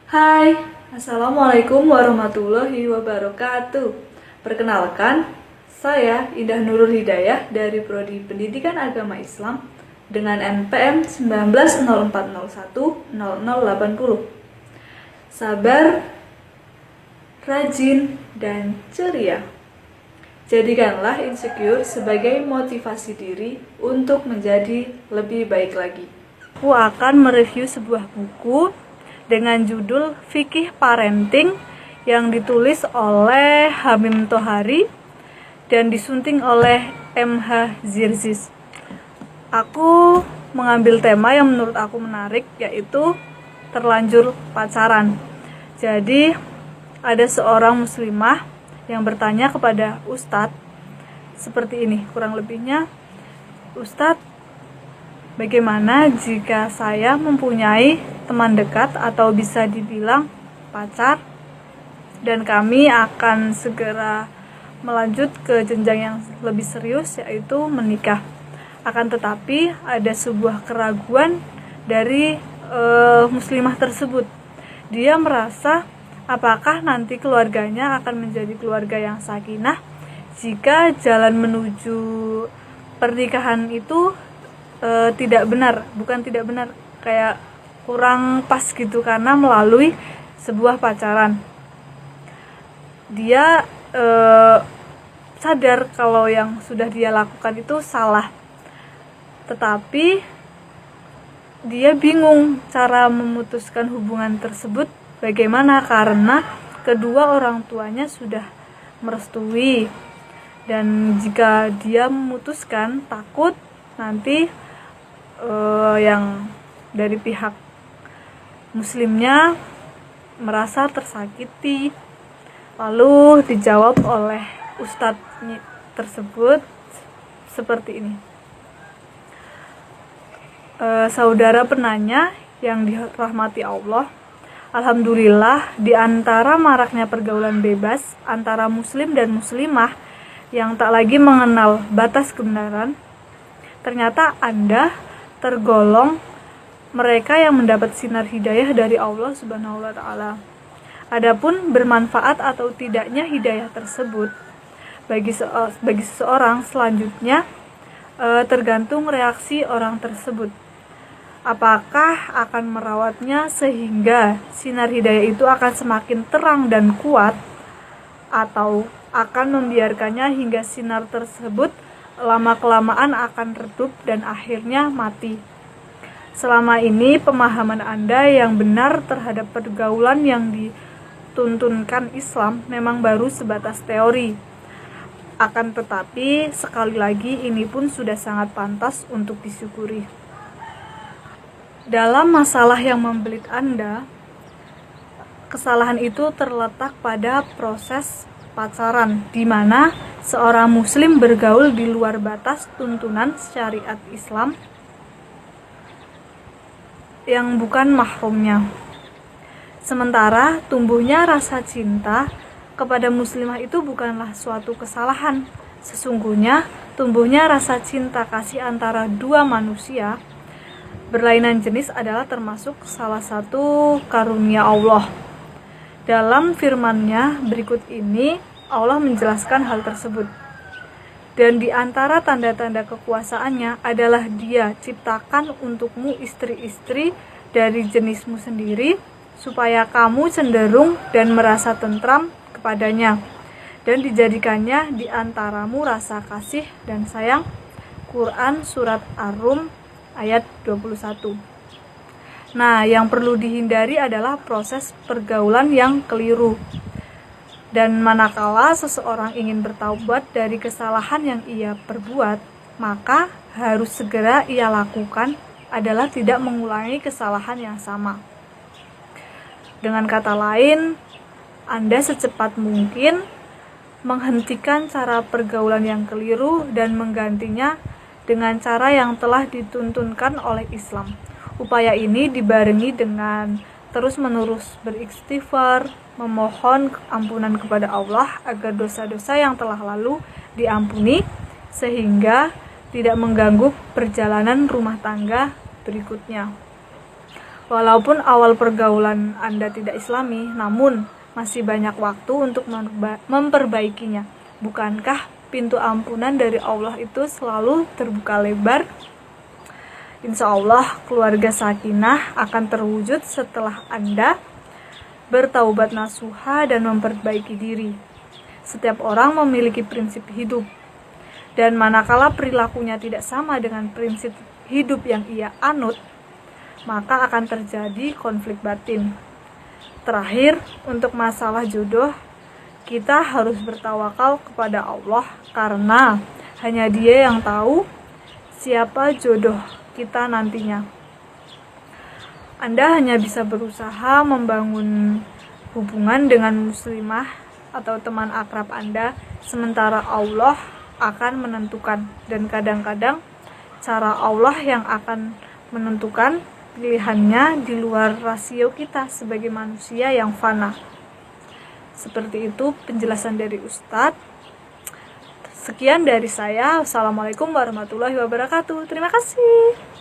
Hai, Assalamualaikum warahmatullahi wabarakatuh. Perkenalkan, saya Indah Nurul Hidayah dari Prodi Pendidikan Agama Islam dengan NPM 1904010080. Sabar, rajin, dan ceria. Jadikanlah insecure sebagai motivasi diri untuk menjadi lebih baik lagi. Aku akan mereview sebuah buku dengan judul Fikih Parenting yang ditulis oleh Hamim Tohari dan disunting oleh M.H. Zirzis. Aku mengambil tema yang menurut aku menarik, yaitu terlanjur pacaran. Jadi ada seorang muslimah yang bertanya kepada Ustadz seperti ini, kurang lebihnya, Ustadz, bagaimana jika saya mempunyai teman dekat atau bisa dibilang pacar dan kami akan segera melanjut ke jenjang yang lebih serius, yaitu menikah. Akan tetapi ada sebuah keraguan dari muslimah tersebut. Dia merasa apakah nanti keluarganya akan menjadi keluarga yang sakinah jika jalan menuju pernikahan itu bukan tidak benar, kayak kurang pas gitu karena melalui sebuah pacaran. Dia sadar kalau yang sudah dia lakukan itu salah, tetapi dia bingung cara memutuskan hubungan tersebut bagaimana, karena kedua orang tuanya sudah merestui, dan jika dia memutuskan takut nanti yang dari pihak muslimnya merasa tersakiti. Lalu dijawab oleh ustadz tersebut seperti ini. Saudara penanya yang dirahmati Allah, alhamdulillah di antara maraknya pergaulan bebas antara muslim dan muslimah yang tak lagi mengenal batas kebenaran, ternyata Anda tergolong mereka yang mendapat sinar hidayah dari Allah Subhanahu wa taala. Adapun bermanfaat atau tidaknya hidayah tersebut bagi seseorang selanjutnya tergantung reaksi orang tersebut. Apakah akan merawatnya sehingga sinar hidayah itu akan semakin terang dan kuat, atau akan membiarkannya hingga sinar tersebut lama-kelamaan akan redup dan akhirnya mati. Selama ini pemahaman Anda yang benar terhadap pergaulan yang dituntunkan Islam memang baru sebatas teori. Akan tetapi sekali lagi ini pun sudah sangat pantas untuk disyukuri. Dalam masalah yang membelit Anda, kesalahan itu terletak pada proses pacaran, di mana seorang muslim bergaul di luar batas tuntunan syariat Islam yang bukan mahramnya. Sementara tumbuhnya rasa cinta kepada muslimah itu bukanlah suatu kesalahan. Sesungguhnya tumbuhnya rasa cinta kasih antara dua manusia berlainan jenis adalah termasuk salah satu karunia Allah. Dalam firman-Nya berikut ini, Allah menjelaskan hal tersebut. Dan di antara tanda-tanda kekuasaannya adalah Dia ciptakan untukmu istri-istri dari jenismu sendiri, supaya kamu cenderung dan merasa tentram kepadanya, dan dijadikannya di antaramu rasa kasih dan sayang. Quran Surat Ar-Rum ayat 21. Nah, yang perlu dihindari adalah proses pergaulan yang keliru. Dan manakala seseorang ingin bertaubat dari kesalahan yang ia perbuat, maka harus segera ia lakukan adalah tidak mengulangi kesalahan yang sama. Dengan kata lain, Anda secepat mungkin menghentikan cara pergaulan yang keliru dan menggantinya dengan cara yang telah dituntunkan oleh Islam. Upaya ini dibarengi dengan terus-menerus beristighfar, memohon ampunan kepada Allah agar dosa-dosa yang telah lalu diampuni, sehingga tidak mengganggu perjalanan rumah tangga berikutnya. Walaupun awal pergaulan Anda tidak Islami, namun masih banyak waktu untuk memperbaikinya. Bukankah pintu ampunan dari Allah itu selalu terbuka lebar? Insya Allah, keluarga sakinah akan terwujud setelah Anda bertaubat nasuha dan memperbaiki diri. Setiap orang memiliki prinsip hidup, dan manakala perilakunya tidak sama dengan prinsip hidup yang ia anut, maka akan terjadi konflik batin. Terakhir, untuk masalah jodoh, kita harus bertawakal kepada Allah karena hanya Dia yang tahu siapa jodoh kita nantinya. Anda hanya bisa berusaha membangun hubungan dengan muslimah atau teman akrab Anda, sementara Allah akan menentukan, dan kadang-kadang cara Allah yang akan menentukan pilihannya di luar rasio kita sebagai manusia yang fana. Seperti itu penjelasan dari Ustadz. Sekian dari saya. Assalamualaikum warahmatullahi wabarakatuh. Terima kasih.